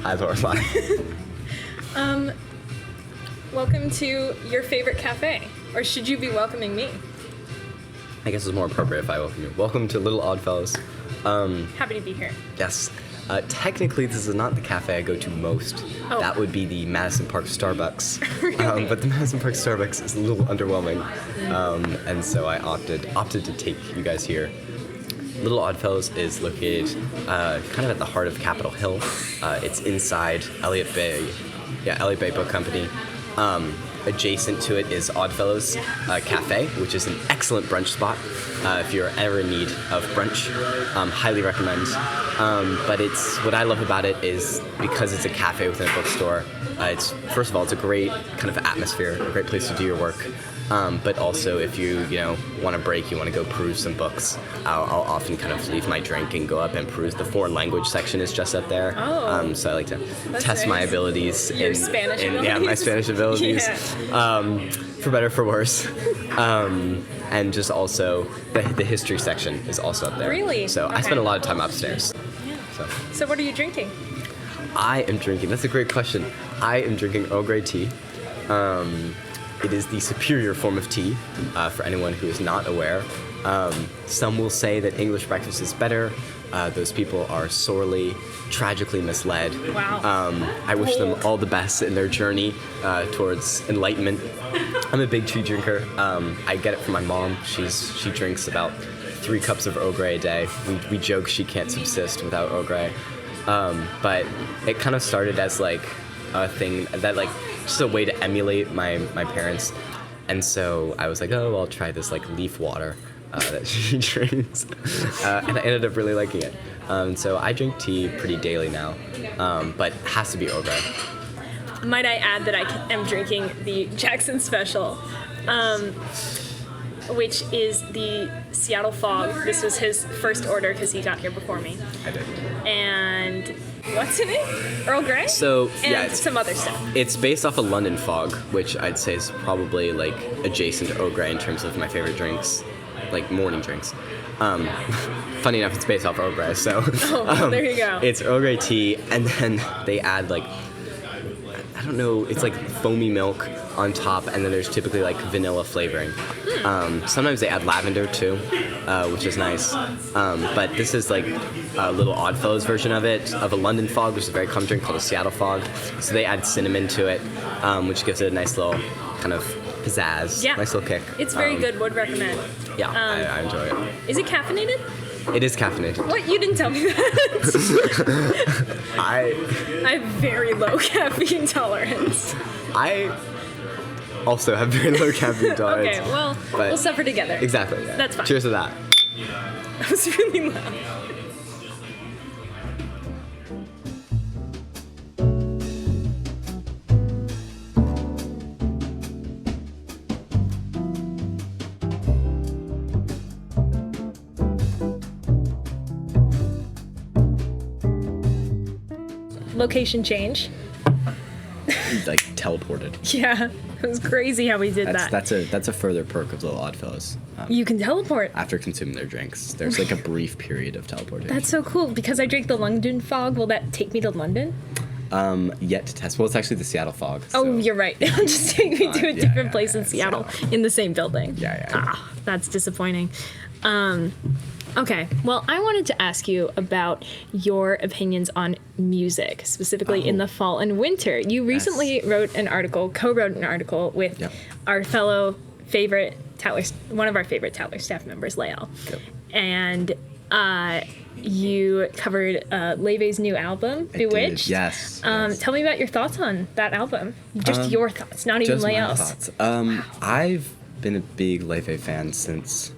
Hi, Lorelei. Welcome to your favorite cafe. Or should you be welcoming me? I guess it's more appropriate if I welcome you. Welcome to Little Oddfellows. Happy to be here. Yes. Technically, this is not the cafe I go to most. Oh. That would be the Madison Park Starbucks. Really? But the Madison Park Starbucks is a little underwhelming. And so I opted to take you guys here. Little Oddfellows is located kind of at the heart of Capitol Hill. It's inside Elliott Bay Book Company. Adjacent to it is Oddfellows Cafe, which is an excellent brunch spot. If you're ever in need of brunch, highly recommend. But what I love about it is because it's a cafe within a bookstore. First of all, it's a great kind of atmosphere, a great place to do your work. But also, if you want a break, you want to go peruse some books, I'll often kind of leave my drink and go up and peruse. The foreign language section is just up there. Oh. So I like to test my abilities. Your Spanish abilities? Yeah, my Spanish abilities. Yeah. For better, for worse. And just also, the history section is also up there. Really? So I Okay. spend a lot of time upstairs. Yeah. So what are you drinking? I am drinking, that's a great question. I am drinking Earl Grey tea. It is the superior form of tea, for anyone who is not aware. Some will say that English breakfast is better. Those people are sorely, tragically misled. Wow. I wish them all the best in their journey towards enlightenment. I'm a big tea drinker. I get it from my mom. She drinks about 3 cups of Earl Grey a day. We joke she can't subsist without Earl Grey. But it kind of started as like a thing that like just a way to emulate my parents. And so I was like, oh, I'll try this like leaf water that she drinks. And I ended up really liking it. So I drink tea pretty daily now, but it has to be Earl Grey. Might I add that I am drinking the Jackson Special, which is the Seattle Fog. This was his first order because he got here before me. I did. And what's in it? Earl Grey? So, and yeah, some other stuff. It's based off of London Fog, which I'd say is probably like adjacent to Earl Grey in terms of my favorite drinks, like morning drinks. Funny enough, it's based off Earl Grey, so there you go. It's Earl Grey tea, and then they add like, I don't know, it's like foamy milk on top, and then there's typically like vanilla flavoring. Sometimes they add lavender too, which is nice. But this is like a Little Oddfellows version of it, of a London Fog, which is a very common drink called a Seattle Fog. So they add cinnamon to it, which gives it a nice little kind of pizzazz, Yeah. nice little kick. It's very good, would recommend. Yeah, I enjoy it. Is it caffeinated? It is caffeinated. What? You didn't tell me that. I have very low caffeine tolerance. I also have very low caffeine tolerance. Okay, well, but we'll suffer together. Exactly. Yeah. That's fine. Cheers to that. That was really loud. Location change. Like teleported. Yeah, it was crazy how we did that. That's a further perk of Little Oddfellows. You can teleport. After consuming their drinks, there's like a brief period of teleportation. That's so cool. Because I drank the London Fog, will that take me to London? Yet to test. Well, it's actually the Seattle Fog. Oh, so. you're right. It'll just take me to a different place in Seattle. Seattle in the same building. Yeah. Ah, that's disappointing. Okay, well, I wanted to ask you about your opinions on music, specifically in the fall and winter. You recently co-wrote an article with our fellow favorite Tatler, one of our favorite Tatler staff members, Lael. Yep. And you covered Laufey's new album, Bewitched. Yes. Tell me about your thoughts on that album. Just your thoughts, not even Lael's. I've been a big Laufey fan since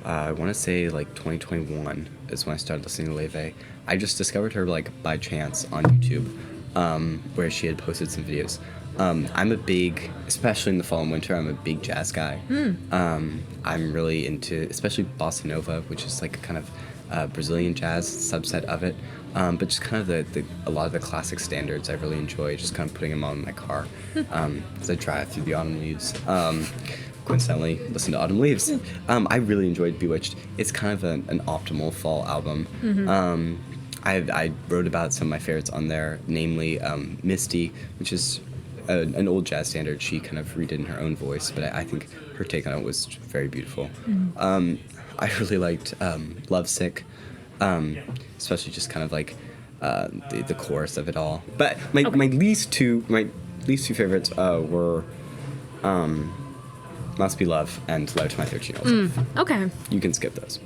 I want to say like 2021 is when I started listening to Laufey. I just discovered her like by chance on YouTube, where she had posted some videos. I'm a big, especially in the fall and winter, I'm a big jazz guy. I'm really into, especially bossa nova, which is like a kind of Brazilian jazz subset of it. But just kind of a lot of the classic standards I really enjoy, just kind of putting them on in my car as I drive through the autumn leaves. Coincidentally, listen to Autumn Leaves. I really enjoyed Bewitched. It's kind of an optimal fall album. I wrote about some of my favorites on there, namely Misty, which is an old jazz standard. She kind of redid in her own voice, but I think her take on it was very beautiful. I really liked Lovesick, especially just kind of like the chorus of it all. But my least two favorites were Must Be Love and Letter to My 13-Year-Old Self. Okay. You can skip those,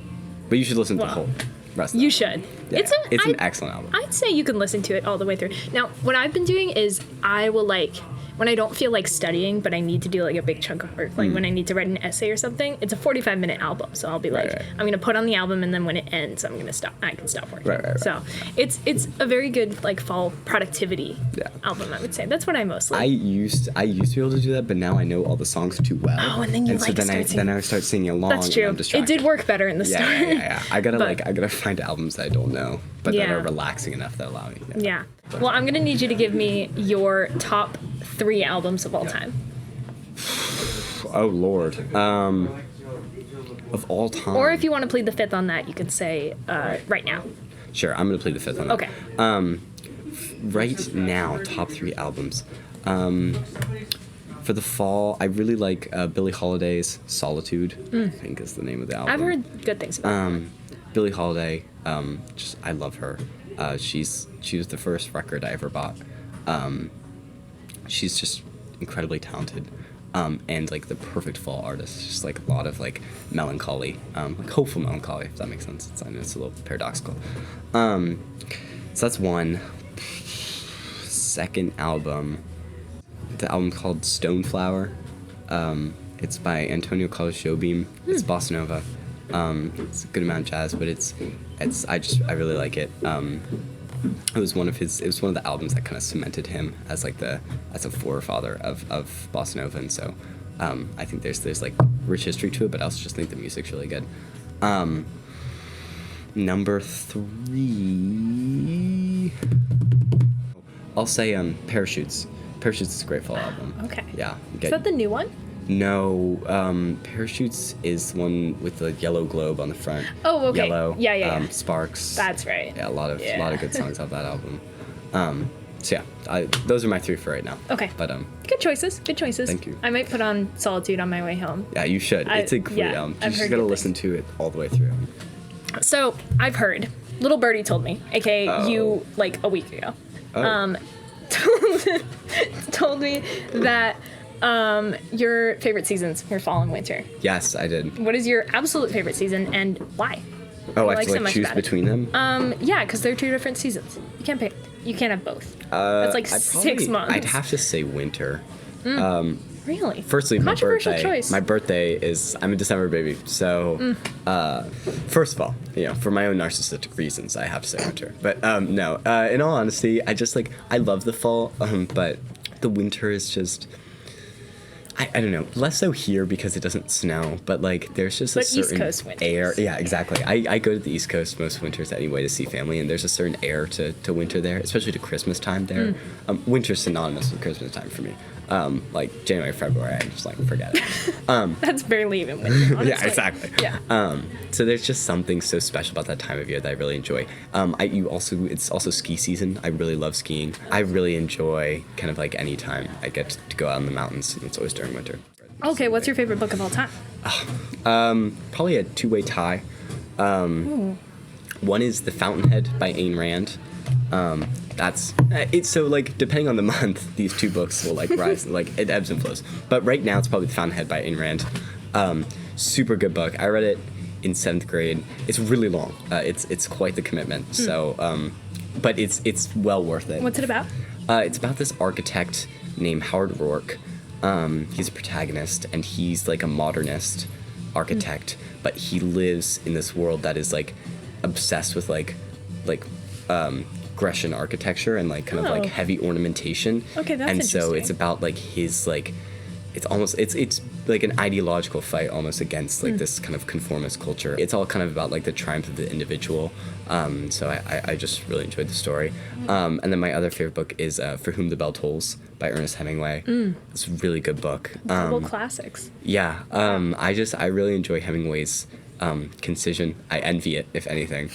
but you should listen to the whole rest of You it. should. Yeah, it's an excellent album. I'd say you can listen to it all the way through. Now, what I've been doing is I will when I don't feel like studying, but I need to do like a big chunk of work, like when I need to write an essay or something, it's a 45-minute album. So I'll be like, Right. I'm going to put on the album, and then when it ends, I'm going to stop. I can stop working. Right. So it's a very good like fall productivity album, I would say. That's what I mostly. I used to be able to do that, but now I know all the songs too well. Oh, and then you so then I start singing along. That's true. And I'm distracted. It did work better in the start. Yeah. I gotta find albums that I don't know, but that are relaxing enough that allow me. Yeah. Well, I'm gonna need you to give me your top 3 albums of all time. Oh Lord. Of all time. Or if you want to plead the fifth on that, you can say right now. Sure, I'm gonna plead the fifth on that. Okay. Right now, top 3 albums. For the fall, I really like Billie Holiday's Solitude. I think is the name of the album. I've heard good things about it. Billie Holiday, I love her. She was the first record I ever bought. She's just incredibly talented, and like the perfect fall artist. Just like a lot of like melancholy, like hopeful melancholy, if that makes sense. I know it's a little paradoxical. So that's one. Second album, the album called Stoneflower. It's by Antonio Carlos Jobim. It's bossa nova. It's a good amount of jazz, but I really like it. It was one of the albums that kind of cemented him as a forefather of bossa nova, and so I think there's like rich history to it, but I also just think the music's really good. Number 3, I'll say Parachutes. Parachutes is a great fall album. Okay. Yeah. Is that the new one? No, Parachutes is the one with the yellow globe on the front. Oh, okay. Yellow. Yeah. Sparks. That's right. Yeah, a lot of good songs off that album. So yeah, those are my 3 for right now. Okay. But good choices. Good choices. Thank you. I might put on Solitude on my way home. Yeah, you should. It's a great album. You just gotta listen to it all the way through. So I've heard. Little Birdie told me, aka you, like a week ago. Oh. Told me that your favorite seasons were fall and winter. Yes, I did. What is your absolute favorite season and why? Oh, What I do have you to so much choose about it? between them. Yeah, because they're 2 different seasons. You can't pick. You can't have both. That's like 6 months. I'd have to say winter. Really? Firstly, Controversial choice. My birthday is, I'm a December baby, so first of all, for my own narcissistic reasons, I have to say winter. But no, in all honesty, I love the fall, but the winter is just, I don't know, less so here because it doesn't snow, but like there's just a certain East Coast winters. air. Yeah, exactly. I go to the East Coast most winters anyway to see family, and there's a certain air to winter there, especially to Christmas time there. Winter's synonymous with Christmas time for me. Like January, February, I just forget it. That's barely even winter, honestly. Yeah, exactly. Yeah. So there's just something so special about that time of year that I really enjoy. It's also ski season. I really love skiing. I really enjoy kind of like any time I get to go out in the mountains. And it's always during winter. Okay, what's your favorite book of all time? Probably a 2-way tie. One is The Fountainhead by Ayn Rand. That's it's so like depending on the month, these 2 books will like rise, like it ebbs and flows. But right now it's probably The Fountainhead by Ayn Rand. Super good book. I read it in 7th grade. It's really long. It's quite the commitment. So, but it's well worth it. What's it about? It's about this architect named Howard Rourke. He's a protagonist, and he's like a modernist architect, but he lives in this world that is like obsessed with like Grecian architecture and like kind of like heavy ornamentation. Okay, that's and so interesting. it's about like his like it's like an ideological fight almost against like this kind of conformist culture. It's all kind of about like the triumph of the individual. So I just really enjoyed the story. And then my other favorite book is For Whom the Bell Tolls by Ernest Hemingway. It's a really good book. Double classics. Yeah. I really enjoy Hemingway's concision. I envy it, if anything.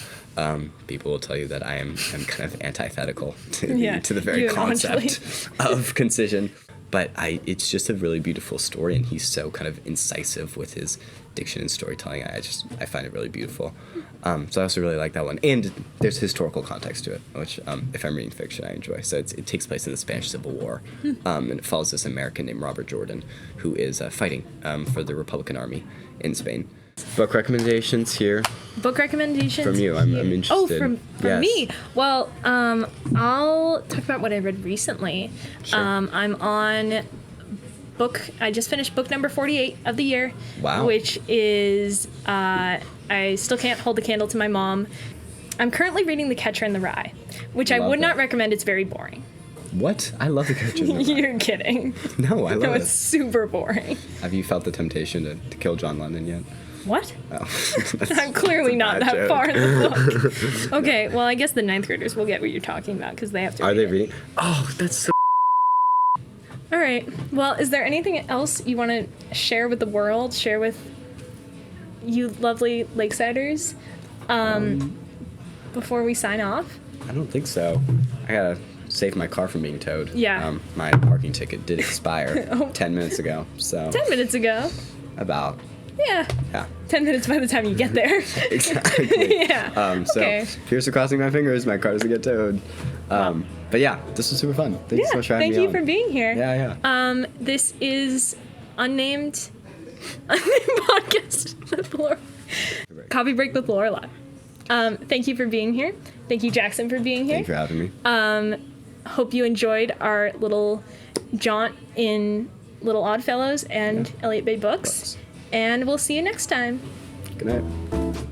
People will tell you that I'm kind of antithetical to the very concept of concision. But it's just a really beautiful story, and he's so kind of incisive with his diction and storytelling. I find it really beautiful. So I also really like that one. And there's historical context to it, which, if I'm reading fiction, I enjoy. So it takes place in the Spanish Civil War, and it follows this American named Robert Jordan, who is fighting for the Republican Army in Spain. Book recommendations here. Book recommendations from you. I'm interested. Oh, from me. Well, I'll talk about what I read recently. Sure. I'm on I just finished book number 48 of the year. Wow. Which is I still can't hold the candle to my mom. I'm currently reading The Catcher in the Rye, which I would not recommend. It's very boring. What? I love The Catcher in the Rye. You're kidding. No, I love it. No, it's super boring. Have you felt the temptation to kill John Lennon yet? What? Oh. I'm clearly not that joke. far in the book. Okay, well, I guess the 9th graders will get what you're talking about because they have to Are read they it. reading? Oh, that's so... All right. Well, is there anything else you want to share with the world, share with you lovely Lakesiders before we sign off? I don't think so. I gotta save my car from being towed. Yeah. My parking ticket did expire 10 minutes ago, so... 10 minutes ago? About. Yeah. Yeah. 10 minutes by the time you get there. Exactly. Yeah. So Okay. here's to crossing my fingers, my car doesn't get towed. But yeah, this was super fun. Thank you so much for having me Thank you on. for being here. Yeah. This is unnamed podcast with Lorelei. Coffee break with Lorelei. Thank you for being here. Thank you, Jackson, for being here. Thank you for having me. Hope you enjoyed our little jaunt in Little Oddfellows and Elliott Bay Books. And we'll see you next time. Good night.